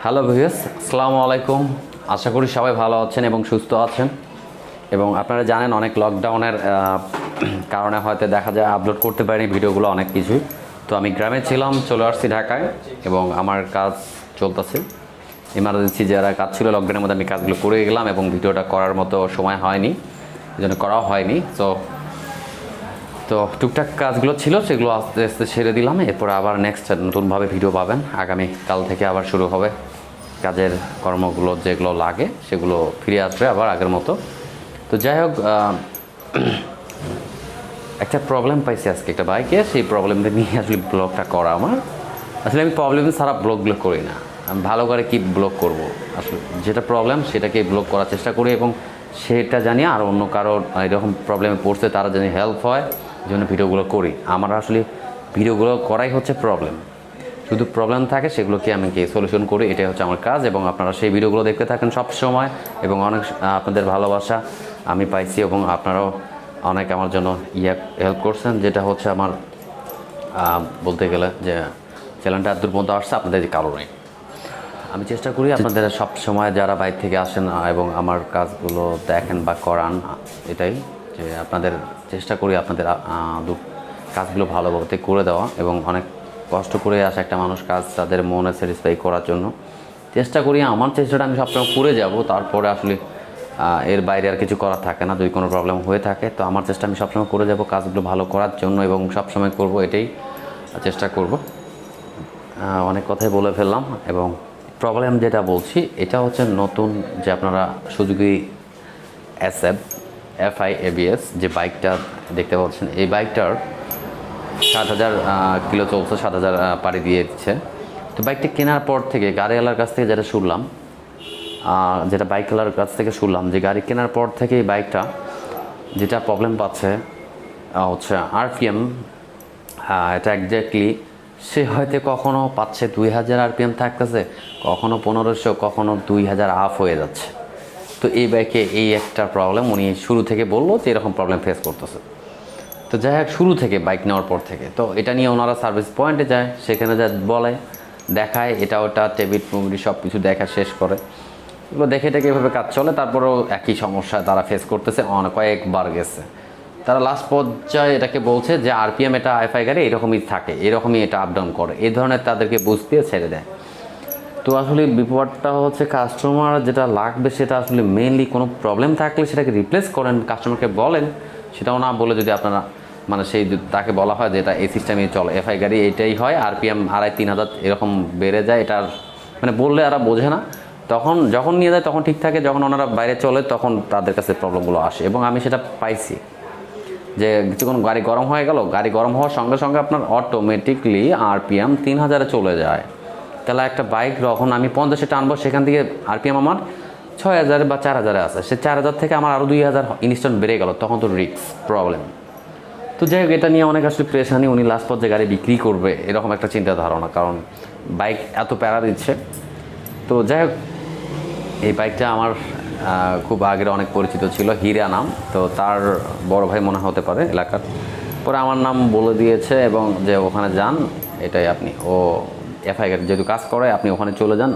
Hello viewers, আসসালামু আলাইকুম। আশা করি সবাই ভালো আছেন এবং সুস্থ আছেন। এবং আপনারা জানেন অনেক লকডাউনের কারণে হয়তো দেখা যায় আপলোড করতে পারিনি ভিডিওগুলো অনেক কিছুই। তো আমি গ্রামে ছিলাম, চলে আসছি ঢাকায় এবং আমার কাজ চলতেছে। ইমার্জেন্সি যারা কাজ ছিল লকডাউনের মধ্যে আমি কাজগুলো করে গেলাম এবং ভিডিওটা করার মতো সময় হয়নি, এই জন্য করাও হয়নি। তো টুকটাক কাজগুলো ছিল সেগুলো আস্তে আস্তে ছেড়ে দিলাম। এরপর আবার নেক্সট নতুনভাবে ভিডিও পাবেন। আগামীকাল থেকে আবার শুরু হবে কাজের কর্মগুলো, যেগুলো লাগে সেগুলো ফিরে আসবে আবার আগের মতো। তো যাই হোক, একটা প্রবলেম পাইছি আজকে একটা বাইকে, সেই প্রবলেমটা নিয়ে আসলে ব্লগটা করা আমার। আসলে আমি প্রবলেম ছাড়া ব্লগগুলো করি না। আমি ভালো করে কি ব্লগ করব, আসলে যেটা প্রবলেম সেটাকে ব্লগ করার চেষ্টা করি এবং সেটা জানিয়ে আর অন্য কারোর এরকম প্রবলেমে পড়ছে তারা জানি হেল্প হয়, এই জন্য ভিডিওগুলো করি। আমার আসলে ভিডিওগুলো করাই হচ্ছে প্রবলেম, শুধু প্রবলেম থাকে সেগুলোকে আমি কি সলিউশন করি, এটাই হচ্ছে আমার কাজ। এবং আপনারা সেই ভিডিওগুলো দেখতে থাকেন সব সময় এবং অনেক আপনাদের ভালোবাসা আমি পাইছি এবং আপনারাও অনেক আমার জন্য হেল্প করছেন, যেটা হচ্ছে আমার বলতে গেলে যে চ্যানেলটা এত দূর পর্যন্ত আসছে আপনাদের যে কারণে। আমি চেষ্টা করি আপনাদের সব সময় যারা বাইরে থেকে আসেন এবং আমার কাজগুলো দেখেন বা করান, এটাই যে আপনাদের চেষ্টা করি আপনাদের কাজগুলো ভালোভাবে করে দেওয়া এবং অনেক কষ্ট করে আসা একটা মানুষ কাজ তাদের মনে স্যাটিসফাই করার জন্য চেষ্টা করি। আমার চেষ্টাটা আমি সবসময় করে যাব, তারপরে আসলে এর বাইরে আর কিছু করার থাকে না। যদি কোনো প্রবলেম হয়ে থাকে তো আমার চেষ্টা আমি সবসময় করে যাব কাজগুলো ভালো করার জন্য এবং সবসময় করব, এটাই চেষ্টা করব। অনেক কথাই বলে ফেললাম এবং প্রবলেম যেটা বলছি এটা হচ্ছে নতুন যে আপনারা সুজুকি FI-ABS যে বাইকটা দেখতে পাচ্ছেন, এই বাইকটার 7000 কিলো চলছে, 7000 পাড়ি দিয়ে দিচ্ছে। তো বাইকটা কেনার পর থেকে গাড়িওয়ালার কাছ থেকে যেটা শুনলাম, যেটা বাইকওয়ালার কাছ থেকে শুনলাম যে গাড়ি কেনার পর থেকে এই বাইকটা যেটা প্রবলেম পাচ্ছে হচ্ছে RPM। এটা একজ্যাক্টলি সে হয়তো কখনও পাচ্ছে 2000 RPM থাকতেছে, কখনও 1500, কখনও 2000 আপ হয়ে যাচ্ছে। তো এই বাইকে এই একটা প্রবলেম উনি শুরু থেকে বললো যে এরকম প্রবলেম ফেস করতেছে। তো যাই হোক, শুরু থেকে বাইক নেওয়ার পর থেকে তো এটা নিয়ে ওনারা সার্ভিস পয়েন্টে যায়, সেখানে যা বলে দেখায় এটা ওটা টেবিট মুভি সব কিছু দেখা শেষ করে, এগুলো দেখে টেকে এভাবে কাজ চলে। তারপরেও একই সমস্যা তারা ফেস করতেছে, কয়েকবার গেছে। তারা লাস্ট পর্যায়ে এটাকে বলছে যে RPM এটা FI গাড়ি এরকমই থাকে, এরকমই এটা আপ ডাউন করে, এই ধরনের তাদেরকে বুঝতে ছেড়ে দেয়। তো আসলে বিপদটা হচ্ছে কাস্টমার যেটা লাগবে সেটা আসলে মেইনলি কোনো প্রবলেম থাকলে সেটাকে রিপ্লেস করেন, কাস্টমারকে বলেন। সেটাও না বলে যদি আপনারা মানে সেই তাকে বলা হয় যে এটা এই সিস্টেমে চলে, FI গাড়ি এইটাই হয়, RPM 2500-3000 এরকম বেড়ে যায়, এটার মানে বললে এরা বোঝে না। তখন যখন নিয়ে যায় তখন ঠিক থাকে, যখন ওনারা বাইরে চলে তখন তাদের কাছে প্রবলেমগুলো আসে এবং আমি সেটা পাইছি যে কিছুক্ষণ গাড়ি গরম হয়ে গেল, গাড়ি গরম হওয়ার সঙ্গে সঙ্গে আপনার অটোমেটিকলি RPM 3000-এ চলে যায়। তাহলে একটা বাইক যখন আমি 50-এ টানবো সেখান থেকে RPM আমার 6000 বা 4000-এ আছে, সে 4000 থেকে আমার আরও 2000 ইনস্ট্যান্ট বেড়ে গেল, তখন তো রিস্ক প্রবলেম। তো যাই হোক, এটা নিয়ে অনেক আসলে প্রেশানি, উনি লাস্ট পর্যায়ে গাড়ি বিক্রি করবে এরকম একটা চিন্তা ধারণা, কারণ বাইক এত প্যারা দিচ্ছে। তো যাই হোক, এই বাইকটা আমার খুব আগের অনেক পরিচিত ছিল, হীরা নাম। তো তার বড় ভাই মনে হতে পারে এলাকার, পরে আমার নাম বলে দিয়েছে এবং যে ওখানে যান, এটাই আপনি FI গাড়ি যেহেতু কাজ করে আপনি ওখানে চলে যান,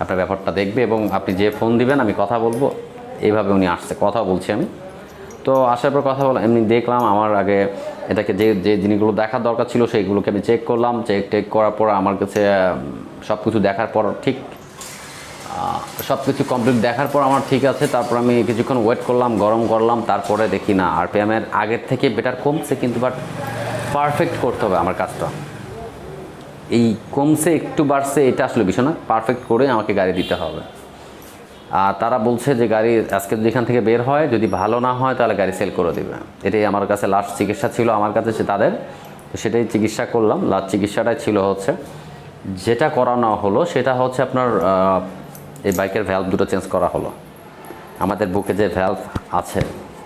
আপনার ব্যাপারটা দেখবে এবং আপনি যে ফোন দিবেন আমি কথা বলবো। এইভাবে উনি আসছে, কথা বলছি আমি। তো আসার পর কথা বলা এমনি দেখলাম, আমার আগে এটাকে যে যে জিনিসগুলো দেখার দরকার ছিল সেইগুলোকে আমি চেক করলাম। চেক করার পর আমার কাছে সব কিছু দেখার পর সব কিছু কমপ্লিট দেখার পর আমার ঠিক আছে। তারপর আমি কিছুক্ষণ ওয়েট করলাম, গরম করলাম, তারপরে দেখি না RPM-এর আগের থেকে বেটার কমছে, কিন্তু বাট পারফেক্ট করতে হবে আমার কাজটা। এই কমছে একটু বাড়ছে এটা আসলে বিষয় না, পারফেক্ট করে আমাকে গাড়ি দিতে হবে। আর তারা বলছে যে গাড়ি আজকে যেখান থেকে বের হয় যদি ভালো না হয় তাহলে গাড়ি সেল করে দেবে। এটাই আমার কাছে লাস্ট চিকিৎসা ছিল আমার কাছে তাদের, সেটাই চিকিৎসা করলাম। লাস্ট চিকিৎসাটাই ছিল হচ্ছে যেটা করানো হলো সেটা হচ্ছে আপনার এই বাইকের ভ্যালভ দুটো চেঞ্জ করা হলো। আমাদের বুকে যে ভ্যালভ আছে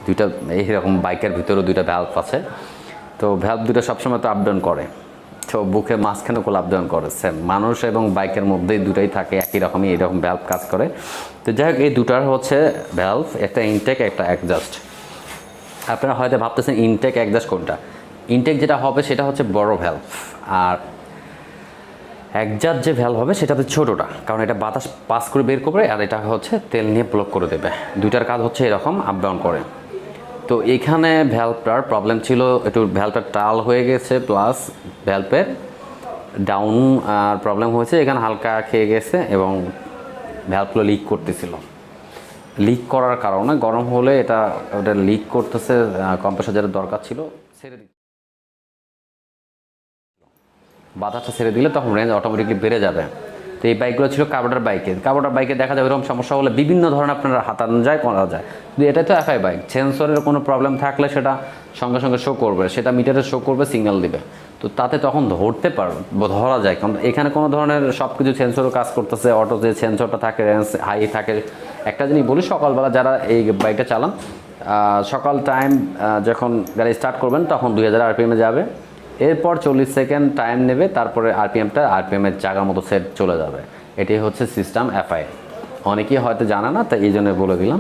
দুইটা, এইরকম বাইকের ভিতরেও দুইটা ভ্যালভ আছে। তো ভ্যালভ দুটো সবসময় তো আপ ডাউন করে, তো বুকে মাঝখানে কোল আপ ডাউন করে, সেম মানুষ এবং বাইকের মধ্যেই দুটাই থাকে একই রকমই, এইরকম ভ্যালভ কাজ করে। তো যাই হোক, এই দুটার হচ্ছে ভ্যালভ, একটা ইনটেক একটা অ্যাডজাস্ট। আপনারা হয়তো ভাবতেছেন ইনটেক অ্যাডজাস্ট কোনটা। ইনটেক যেটা হবে সেটা হচ্ছে বড় ভ্যালভ, আর একজাত যে ভ্যালভ হবে সেটা হচ্ছে ছোটোটা, কারণ এটা বাতাস পাস করে বের করবে আর এটা হচ্ছে তেল নিয়ে ব্লক করে দেবে। দুইটার কাজ হচ্ছে এরকম আপ ডাউন করে। তো এইখানে ভ্যালভটার প্রবলেম ছিল, একটু ভ্যালভটা টাল হয়ে গেছে, প্লাস ভ্যালভের ডাউন প্রবলেম হয়েছে, এখানে হালকা খেয়ে গেছে এবং ভ্যালভগুলো লিক করতেছিল। লিক করার কারণে গরম হলে ওটা লিক করতেছে, কম্প্রেসর যেটা দরকার ছিল ছেড়ে দিচ্ছে, বাতাসটা ছেড়ে দিলে তখন রেঞ্জ অটোমেটিকলি বেড়ে যাবে। তো এই বাইকগুলো ছিল কার্বোটার বাইকে দেখা যায় এরকম সমস্যা হলে বিভিন্ন ধরনের আপনারা হাতানো যায়, করা যায়। কিন্তু এটা তো এফআই বাইক, সেন্সরের কোনো প্রবলেম থাকলে সেটা সঙ্গে সঙ্গে শো করবে, সেটা মিটারে শো করবে, সিগন্যাল দিবে। তো তাতে তখন ধরা যায়, কারণ এখানে কোনো ধরনের সব কিছু সেন্সরও কাজ করতেছে, অটো যে সেন্সরটা থাকে রেঞ্জ হাই থাকে। একটা জিনিস বলি, সকালবেলা যারা এই বাইকটা চালান, সকাল টাইম যখন গাড়ি স্টার্ট করবেন তখন 2000 আরপিএমে যাবে, এরপর 40 সেকেন্ড টাইম নেবে, তারপরে আরপিএমের জায়গার মতো সেট চলে যাবে। এটাই হচ্ছে সিস্টেম এফআই। অনেকেই হয়তো জানে না, তাই এই জন্য বলে দিলাম।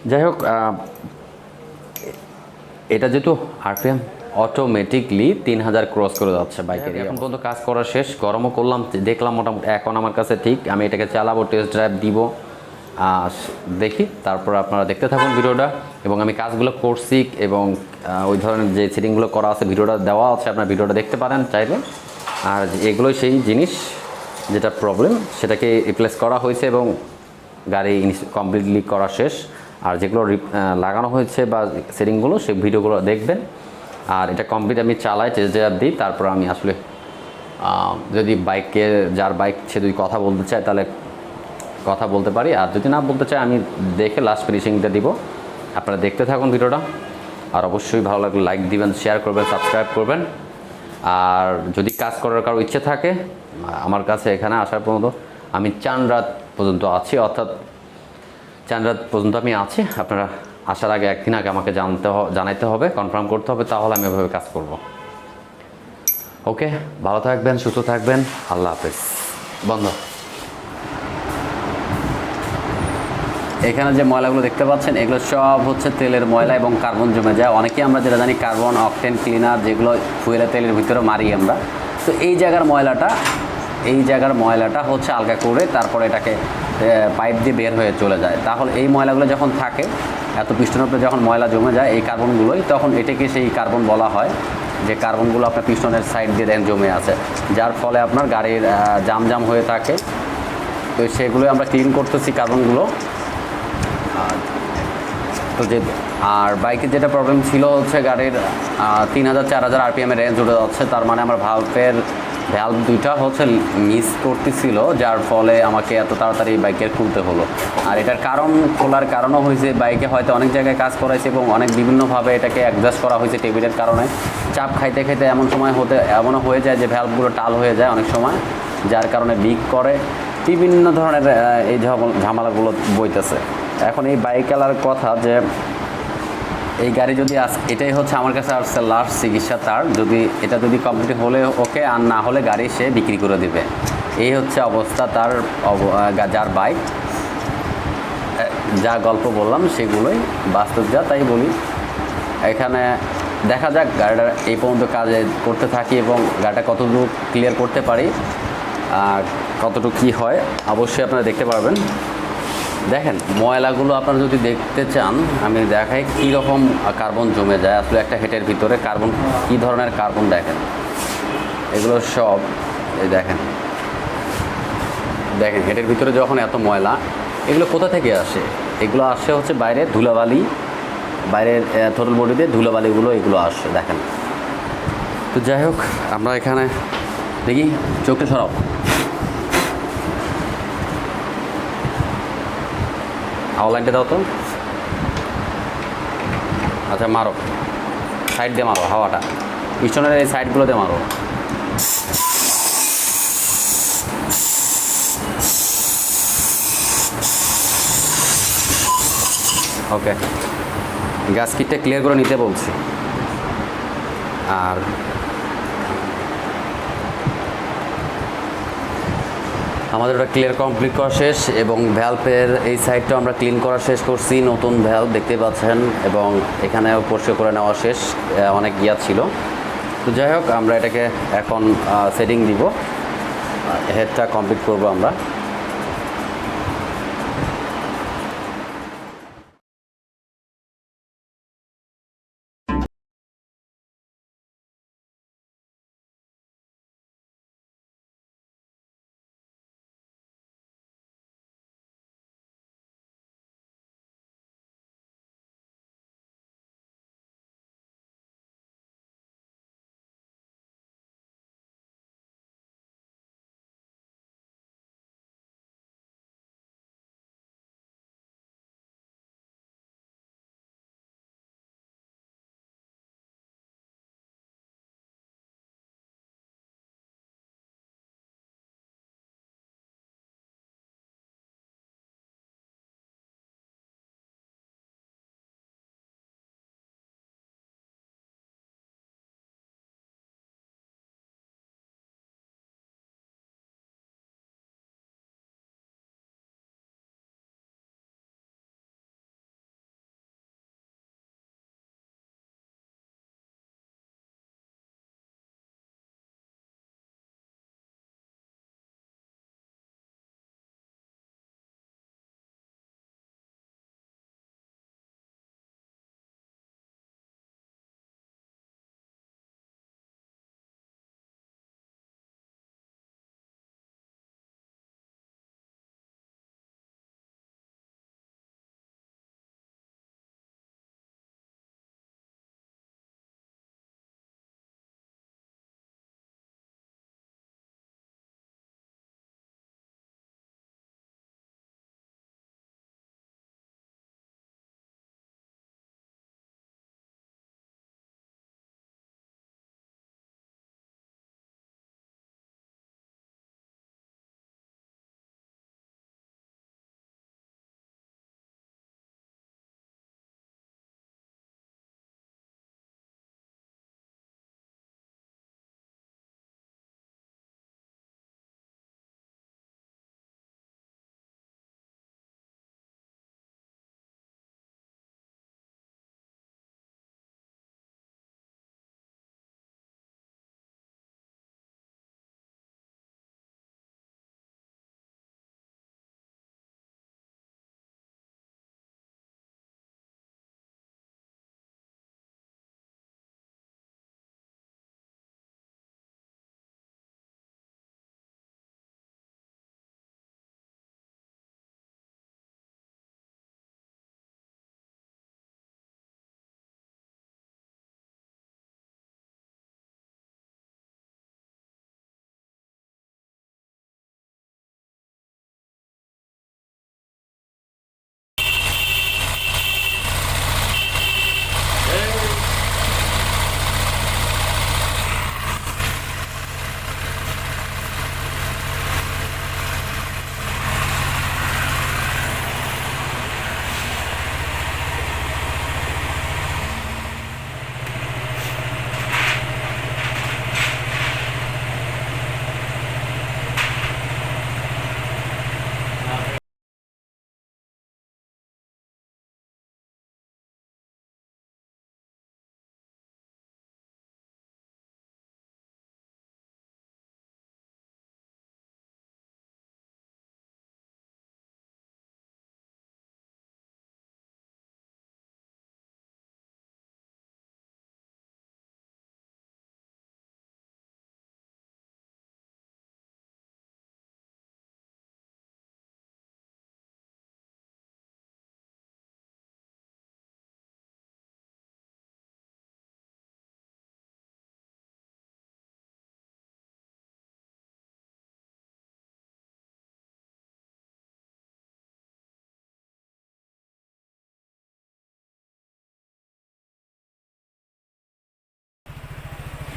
যাই হোক, এটা যেহেতু আরপিএম অটোমেটিকলি 3000 ক্রস করে যাচ্ছে বাইকের। এখন পর্যন্ত কাজ করা শেষ, গরমও করলাম, দেখলাম মোটামুটি এখন আমার কাছে ঠিক। আমি এটাকে চালাবো, টেস্ট ড্রাইভ দিব, দেখি, তারপর আপনারা দেখতে থাকুন ভিডিওটা। এবং আমি কাজগুলো করছি এবং ওই ধরনের যে সেটিংগুলো করা আছে ভিডিওটা দেওয়া আছে, আপনার ভিডিওটা দেখতে পারেন চাইলে। আর এগুলোই সেই জিনিস যেটা প্রবলেম, সেটাকে রিপ্লেস করা হয়েছে এবং গাড়ি কমপ্লিটলি করা শেষ। আর যেগুলো লাগানো হয়েছে বা সেটিংগুলো, সেই ভিডিওগুলো দেখবেন। আর এটা কমপ্লিট আমি চালাই, টেস্ট ড্রাইভ দিই, তারপর আমি আসলে যদি যার বাইক সে যদি কথা বলতে চায় তাহলে কথা বলতে পারি, আর যদি না বলতে চাই আমি দেখে লাস্ট ফিনিশিংটা দিব। আপনারা দেখতে থাকুন ভিডিওটা। আর অবশ্যই ভালো লাগলে লাইক দিবেন, শেয়ার করবেন, সাবস্ক্রাইব করবেন। আর যদি কাজ করার কারো ইচ্ছে থাকে, আমার কাছে এখানে আসার পর্যন্ত আমি চাঁদরাত পর্যন্ত আছি, অর্থাৎ চাঁদরাত পর্যন্ত আমি আছি। আপনারা আসার আগে একদিন আগে আমাকে জানাইতে হবে, কনফার্ম করতে হবে, তাহলে আমি এভাবে কাজ করব। ওকে, ভালো থাকবেন, সুস্থ থাকবেন, আল্লাহ হাফেজ। বন্ধ। এখানে যে ময়লাগুলো দেখতে পাচ্ছেন, এগুলো সব হচ্ছে তেলের ময়লা এবং কার্বন জমে যায়। অনেকেই আমরা যেটা জানি কার্বন অকটেন ক্লিনার, যেগুলো ফুয়েলের তেলের ভিতরে মারি আমরা। তো এই জায়গার ময়লাটা হচ্ছে আলগা করে তারপরে এটাকে পাইপ দিয়ে বের হয়ে চলে যায়। তাহলে এই ময়লাগুলো যখন থাকে, এত পিস্টনের উপরে যখন ময়লা জমে যায় এই কার্বনগুলোই, তখন এটাকে সেই কার্বন বলা হয়, যে কার্বনগুলো আপনার পিস্টনের সাইড দিয়ে জমে আছে, যার ফলে আপনার গাড়ির জাম হয়ে থাকে। তো সেগুলোই আমরা ক্লিন করতেছি কার্বনগুলো। তো আর বাইকের যেটা প্রবলেম ছিল হচ্ছে গাড়ির 3000-4000 আরপিএমের রেঞ্জ উঠে যাচ্ছে, তার মানে আমার ভ্যালভ দুইটা হচ্ছে মিস করতেছিল, যার ফলে আমাকে এত তাড়াতাড়ি বাইকের খুলতে হলো। আর এটার খোলার কারণও হয়েছে, বাইকে হয়তো অনেক জায়গায় কাজ করাইছে এবং অনেক বিভিন্নভাবে এটাকে অ্যাডজাস্ট করা হয়েছে টেবিলের কারণে। চাপ খাইতে এমনও হয়ে যায় যে ভ্যালভগুলো টাল হয়ে যায় অনেক সময়, যার কারণে লিক করে, বিভিন্ন ধরনের এই ঝামেলাগুলো বইতেছে। এখন এই বাইকওয়ালার কথা যে এই গাড়ি যদি এটাই হচ্ছে আমার কাছে আসছে লাস্ট চিকিৎসা তার, এটা যদি কমপ্লিট হলে ওকে, আর না হলে গাড়ি সে বিক্রি করে দিবে। এই হচ্ছে অবস্থা তার, যার বাইক। যা গল্প বললাম সেগুলোই বাস্তব, তাই বলি। এখানে দেখা যাক গাড়িটা এই পর্যন্ত কাজে করতে থাকি এবং গাড়িটা কতটুকু ক্লিয়ার করতে পারি, আর কতটুকু কী হয় অবশ্যই আপনারা দেখতে পারবেন। দেখেন ময়লাগুলো আপনারা যদি দেখতে চান, আমি দেখাই কীরকম কার্বন জমে যায় আসলে একটা হেডের ভিতরে। কার্বন কী ধরনের কার্বন দেখেন, এগুলো সব এই দেখেন হেডের ভিতরে যখন এত ময়লা, এগুলো কোথা থেকে আসে? এগুলো আসে হচ্ছে বাইরের ধুলাবালি, বাইরের থ্রোটল বডিতে ধুলাবালিগুলো এগুলো আসে, দেখেন। তো যাই হোক, আমরা এখানে দেখি, চোখটা সরাও। আউটলাইনটা দাও তো। আচ্ছা, মারো, সাইড দিয়ে মারো, হাওয়াটা পিছনের এই সাইডগুলো দিয়ে মারো। ওকে, গ্যাস কিটটা ক্লিয়ার করে নিতে বলছি। আর আমাদের ওটা ক্লিয়ার কমপ্লিট করা শেষ এবং ভ্যালভের এই সাইডটা আমরা ক্লিন করা শেষ করছি। নতুন ভ্যালভ দেখতে পাচ্ছেন এবং এখানেও পরিষ্কার করে নেওয়া শেষ, অনেক ছিল। তো যাই হোক, আমরা এটাকে এখন সেটিং দিব। হেডটা কমপ্লিট করব আমরা।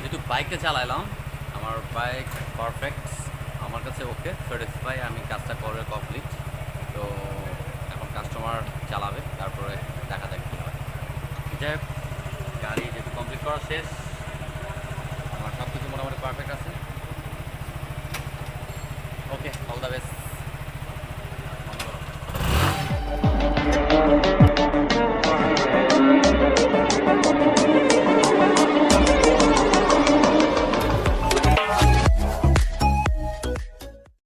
যেহেতু বাইকটা চালাইলাম, আমার বাইক পারফেক্ট, আমার কাছে ওকে স্যাটিসফাই, আমি কাজটা করে কমপ্লিট। তো এখন কাস্টমার চালাবে, তারপরে দেখা যাক কী হয়। যাই হোক, গাড়ি যেহেতু কমপ্লিট করা শেষ, আমার সব কিছু মোটামুটি পারফেক্ট আছে। ওকে, অল দ্য বেস্ট।